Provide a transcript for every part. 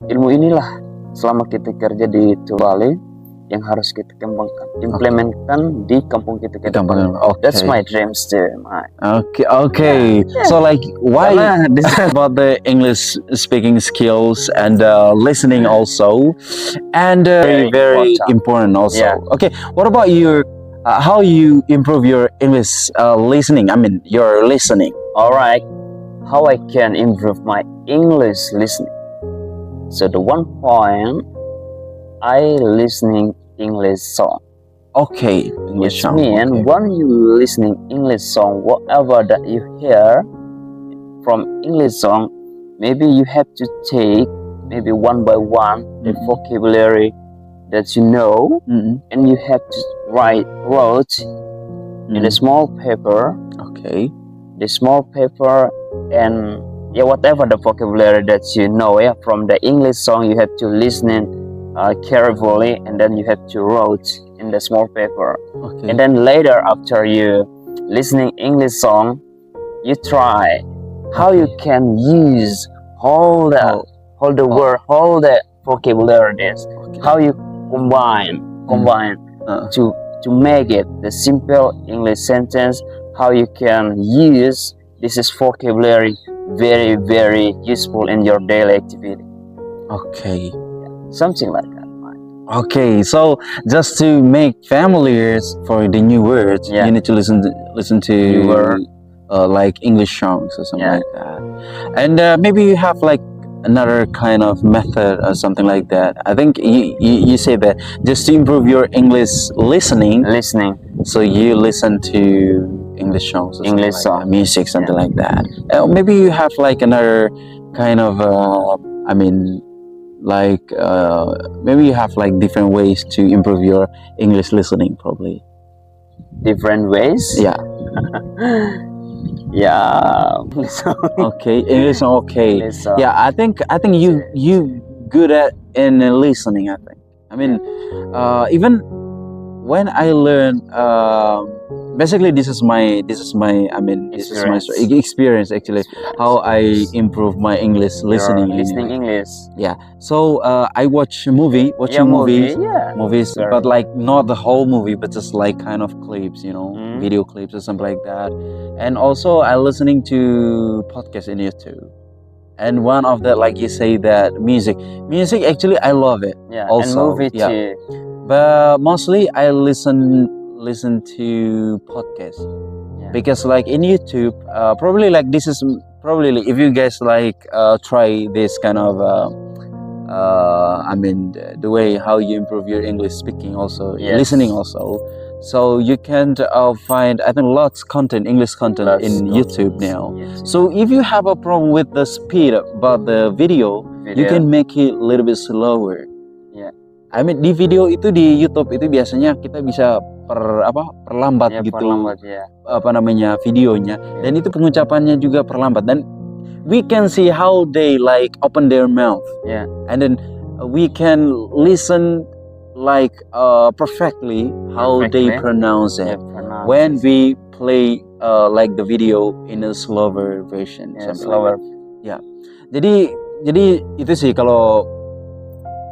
ilmu inilah selama kita kerja di Bali yang harus kita kembangkan, implementkan di kampung kita ke depan. That's my dreams too. Okay. So like, why this is about the English speaking skills and listening also, and very important also. Yeah. Okay, what about your how you improve your English listening? I mean, your listening. All right, how I can improve my English listening. So the one point, I listening English song. Okay, English song. Mean when you listening English song, whatever that you hear from English song, maybe you have to take maybe one by one the vocabulary that you know, and you have to write in a small paper. Okay. The small paper and whatever the vocabulary that you know from the English song, you have to listen carefully, and then you have to write in the small paper. Okay. And then later, after you listening English song, you try how you can use all the word, all the vocabulary. How you combine to make it the simple English sentence. How you can use this is vocabulary very, very useful in your daily activity. Okay. Something like that. Okay, so just to make familiar for the new words, you need to listen to like English songs or something like that. And maybe you have like another kind of method or something like that. I think you say that just to improve your English listening. So you listen to English songs, English song, music, something like that. Maybe you have like another kind of, maybe you have like different ways to improve your English listening, probably. Different ways? Yeah. Yeah. Okay, English song. Okay. English song. Yeah, I think you good at in listening. I think. I mean, even when I learn, basically this is my experience actually. How I improve my English listening. Listening English. Yeah. So I watch movies, but like not the whole movie, but just like kind of clips, video clips or something like that. And also I listening to podcasts in YouTube. And one of the, like you say, that music actually I love it. Yeah. Also, and movie too. But mostly I listen to podcasts because like in YouTube, probably like this is probably if you guys like try this kind of the way how you improve your English speaking also, listening also. So you can find, I think, lots content, English content in YouTube now. Yes. So if you have a problem with the speed but the video, you can make it a little bit slower. Yeah. I mean di video itu di YouTube itu biasanya kita bisa perlambat gitu. Perlambat, videonya. Dan itu pengucapannya juga perlambat, dan we can see how they like open their mouth. Yeah. And then we can listen like perfectly how they pronounce it when we play like the video in a slower version. Slower. Ya. Jadi itu sih kalau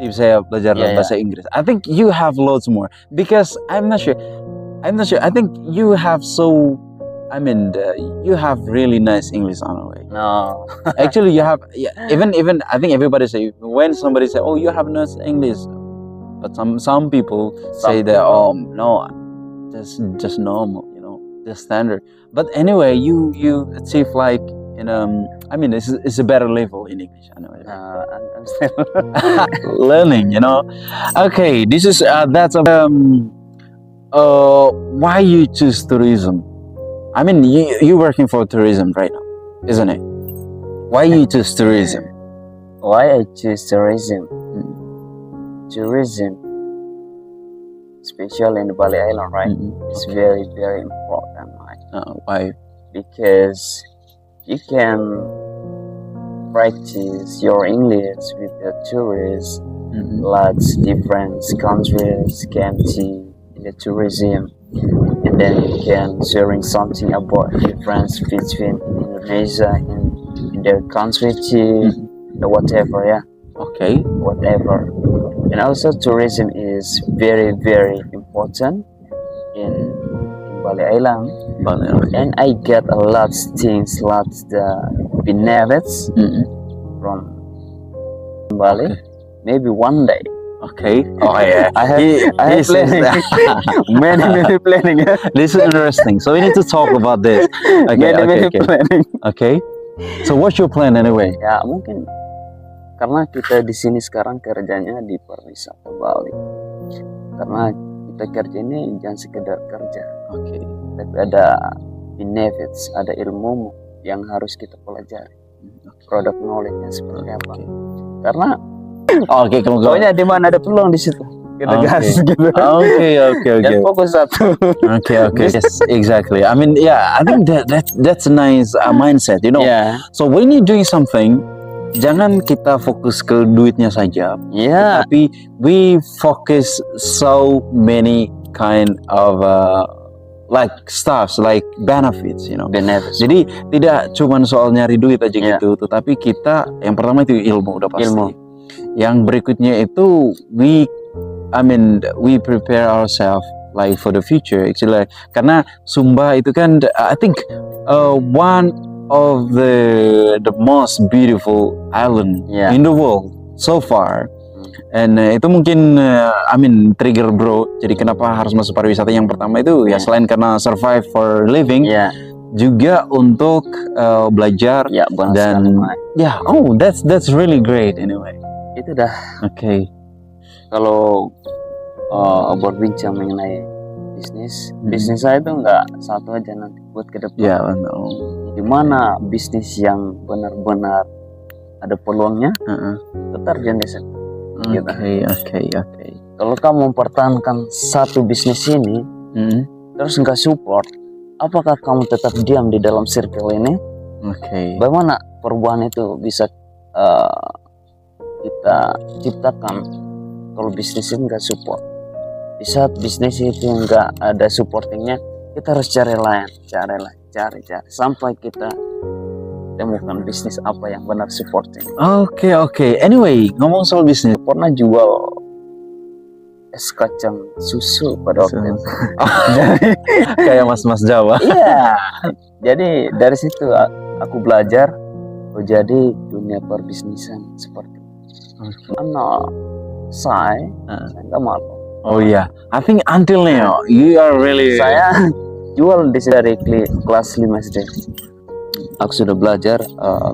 tips saya belajar bahasa Inggris. I think you have loads more because I'm not sure. I think you have you have really nice English on the way. No. Actually, you have even I think everybody say when somebody say, "Oh, you have nice English," but some people say that, "Oh, no, just normal, just standard." But anyway, you achieve like it's a better level in English. Anyway. I'm still learning. Okay, this is that's why you choose tourism. I mean, you working for tourism right now, isn't it? Why you choose tourism? Why I choose tourism? Tourism, especially in the Bali Island, right? It's very, very important. Why? Because you can practice your English with the tourists. Lots different countries came to the tourism, and then you can sharing something about difference between Indonesia and their country too, whatever. Okay. whatever. And also tourism is very very important in Bali Island. And I get a lot things, lots the benefits from Bali. Okay. Maybe one day. Okay. Oh yeah. I have planning. many planning. This is interesting. So we need to talk about this. Okay. many Okay. planning. Okay. So what's your plan anyway? Ya mungkin karena kita di sini sekarang kerjanya di pariwisata Bali. Karena kita kerja ini jangan sekedar kerja. Okay. Tapi ada benefits, ada ilmu yang harus kita pelajari. Product knowledge-nya seperti apa. Karena pokoknya di mana ada peluang di situ. Kita gas gitu. Okay. Dan fokus satu. Okay. Yes, exactly. I mean, yeah, I think that's a nice mindset, you know. Yeah. So when you're doing something, jangan kita fokus ke duitnya saja. Yeah. Tapi we focus so many kind of like stuffs, like benefits, you know. Benefits. Jadi tidak cuma soal nyari duit aja gitu, tetapi kita yang pertama itu ilmu udah pasti. Ilmu. Yang berikutnya itu we prepare ourselves like for the future actually. Karena Sumba itu kan I think one of the most beautiful island in the world so far. And itu mungkin trigger bro. Jadi kenapa harus masuk pariwisata yang pertama itu ya selain karena survive for living, juga untuk belajar dan that's really great anyway. Itu dah. Okay. Kalau berbincang mengenai bisnis saya itu nggak satu aja nanti buat ke depan. Yeah, di mana bisnis yang benar-benar ada peluangnya, terjun di situ. Okay. Kalau kamu mempertahankan satu bisnis ini, terus nggak support, apakah kamu tetap diam di dalam circle ini? Bagaimana perubahan itu bisa kita ciptakan kalau bisnis ini nggak support? Di saat bisnis itu nggak ada supportingnya, kita harus cari sampai kita temukan bisnis apa yang benar supporting. Okay. Anyway, ngomong soal bisnis, pernah jual es kacang susu pada waktu itu. Kayak mas-mas Jawa. Iya. Jadi dari situ aku belajar jadi dunia perbisnisan seperti itu. I'm not shy, saya nggak malu. Oh iya, I think until now you are really. Saya jual dari kelas 5 SD. Aku sudah belajar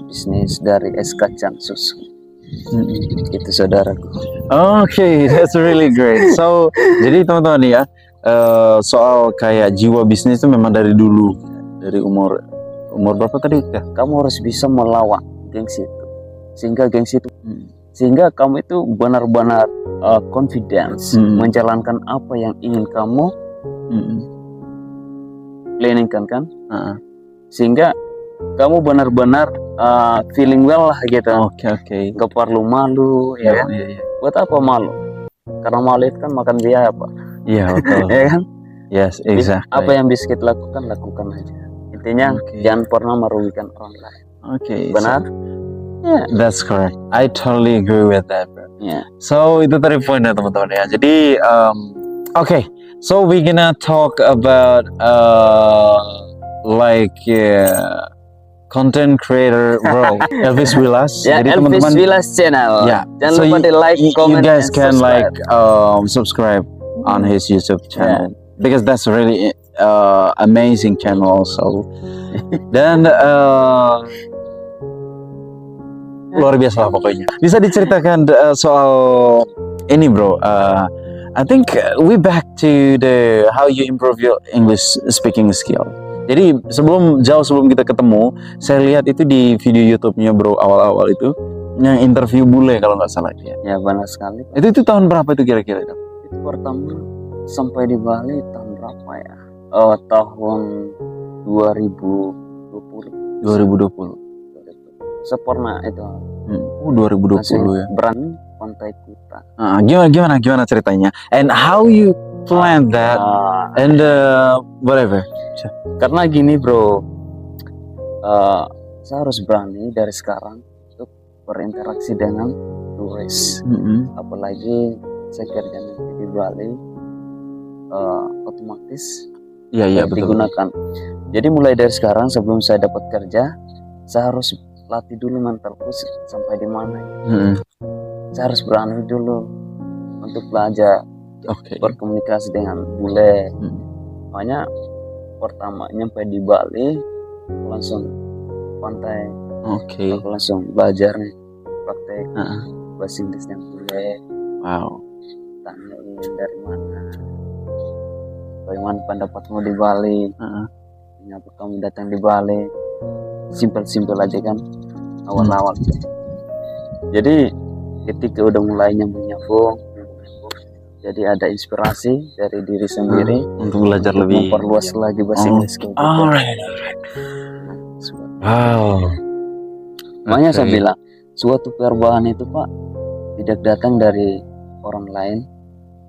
bisnis dari es kacang susu. Itu saudaraku. Okay, that's really great. So, jadi teman-teman ya, soal kayak jiwa bisnis itu memang dari dulu, dari umur berapa tadi? Kamu harus bisa melawan gengsi itu, sehingga kamu itu benar-benar confidence menjalankan apa yang ingin kamu planningkan kan, sehingga kamu benar-benar feeling well lah gitu. Okay. Gak perlu malu ya kan? Buat apa malu? Karena malu itu kan makan biaya apa? Iya betul. Ya kan? Yes, exactly. Apa yang bisa kita lakukan aja. Intinya jangan pernah merugikan orang lain. Benar? Yeah, that's correct. I totally agree with that, bro. Yeah. So itu tadi poinnya teman-teman ya. Jadi okay, so we gonna talk about content creator bro, Elvis Willas. Jadi Elvis Willas channel. Jangan lupa di like, comment, you guys can subscribe. Subscribe on his YouTube channel because that's really amazing channel also. Dan luar biasa lah pokoknya. Bisa diceritakan soal ini bro. I think we back to the how you improve your English speaking skill. Jadi jauh sebelum kita ketemu, saya lihat itu di video YouTube-nya bro awal-awal itu yang interview bule kalau nggak salah dia. Ya benar sekali. Itu tahun berapa itu kira-kira? Itu pertama sampai di Bali tahun berapa ya? Tahun 2020. 2020. Sempurna itu. 2020 ya. Berani Pantai Kuta. Gimana ceritanya? And how you plan that? And whatever. Karena gini bro, saya harus berani dari sekarang untuk berinteraksi dengan turis. Mm-mm. Apalagi saya kerja nanti di Bali, otomatis Iya, betul. digunakan. Jadi mulai dari sekarang sebelum saya dapat kerja, saya harus latih dulu mentalku sampai di mana. Mm-mm. Saya harus berani dulu untuk belajar Oke. berkomunikasi dengan bule. Mm. Makanya pertama nyampe di Bali langsung pantai, Oke. aku langsung belajar nih praktek Uh-uh. bahasa Inggris yang bule. Wow. Tanyain dari mana, bagaimana pendapatmu di Bali, Uh-uh. kenapa kamu datang di Bali. Simpel-simpel aja kan awal-awal. Jadi ketika udah mulai nyambung, jadi ada inspirasi dari diri sendiri untuk belajar lebih, memperluas lagi bahasa Inggris. Alright. Wow. Makanya saya Okay. bilang suatu perubahan itu Pak tidak datang dari orang lain,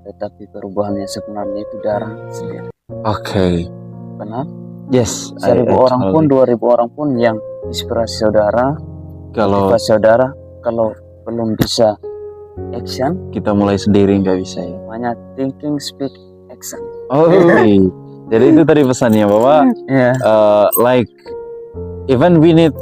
tetapi perubahan yang sebenarnya itu dari sendiri. Oke. Kenapa? Yes. 1.000 orang pun, 2.000 orang pun yang inspirasi saudara, kalau motivasi saudara, kalau belum bisa action, kita mulai sendiri nggak bisa ya. makanya thinking, speak, action. Oh, jadi itu tadi pesannya bahwa Yeah. like even we need,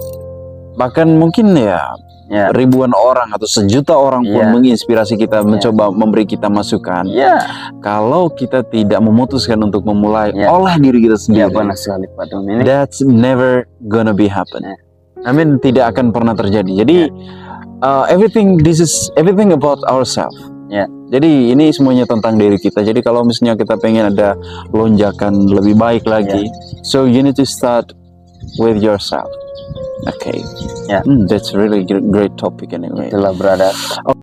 bahkan mungkin ya Yeah. ribuan orang atau sejuta orang pun Yeah. menginspirasi kita, mencoba memberi kita masukan. Yeah. Kalau kita tidak memutuskan untuk memulai Yeah. olah diri kita Ya sendiri, benar sekali Pak Dominic. that's never gonna be happen. Yeah. I mean, tidak akan pernah terjadi. Jadi everything about ourselves. Yeah. Jadi ini semuanya tentang diri kita. Jadi kalau misalnya kita pengen ada lonjakan lebih baik lagi, so you need to start with yourself. Okay. Yeah. That's really great topic anyway. Itulah brother.